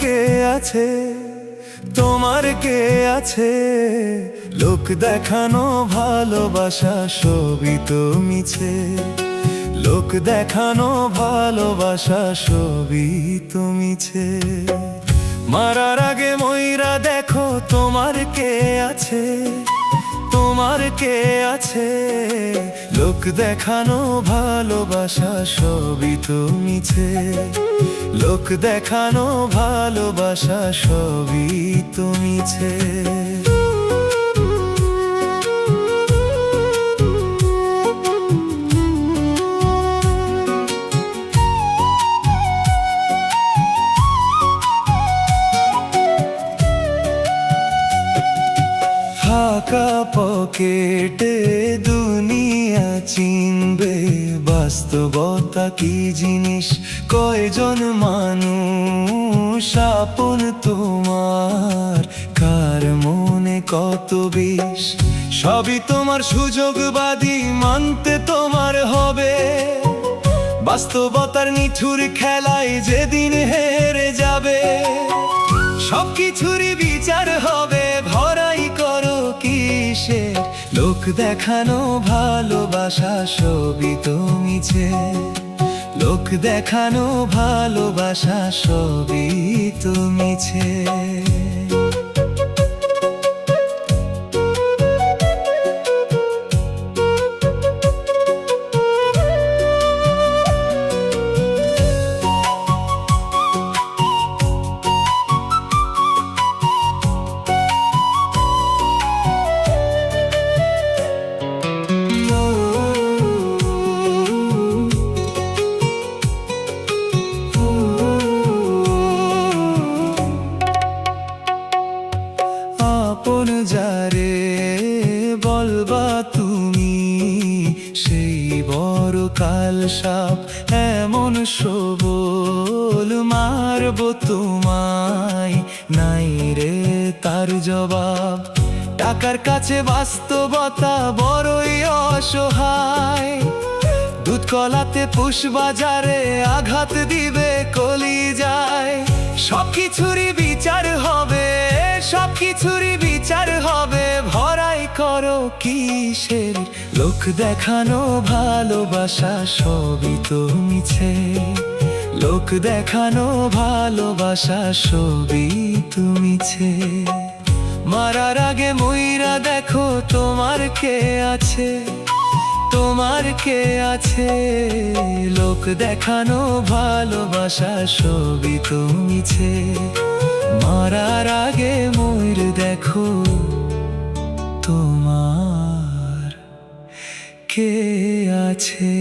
কে আছে, তোমার কে আছে? লোক দেখানো ভালোবাসা সবই তো মিছে, লোক দেখানো ভালোবাসা সবই তো মিছে। মারার আগে মইরা দেখো তোমার কে আছে, তোমার কে আছে? লোক দেখানো ভালোবাসা সবই তো মিছে, লোক দেখানো ভালোবাসা সবই তো মিছে। ফাঁকা পকেটে দুনিয়া চিনবে বাস্তবতা কি জিনিস? কয়জন মানুষ আপন তোমার, কার মনে কত বিষ? সবই তোমার সুযোগবাদী, মানতে তোমার হবে। বাস্তবতার নিঠুর খেলায় যেদিন হেরে যাবে, সবকিছুরই বিচার হবে, ভরাই করো কিসে? লোক দেখানো ভালোবাসা সবই তো মিছে, লোক দেখানো ভালোবাসা সবই তো মিছে। আপন যারে বলবা তুমি, সেই বড় কাল সাপ এমন সবল মারব তোমায়, নাই রে তার জবাব। টাকার কাছে বাস্তবতা বড়ই অসহায়, দুধ কলাতে পুষ বাজারে আঘাত দিবে কলিজায়। সবকিছুরই বিচার হবে, সবকিছুরই বিচার হবে, ভরাই করো কিসের? লোক দেখানো ভালোবাসা সবই তো মিছে, লোক দেখানো ভালোবাসা সবই তো মিছে। মারার আগে মইরা দেখো তোমার কে আছে, তোমার কে আছে? লোক দেখানো ভালোবাসা সবই তো মিছে, মারার আগে মইর দেখো তোমার কে আছে।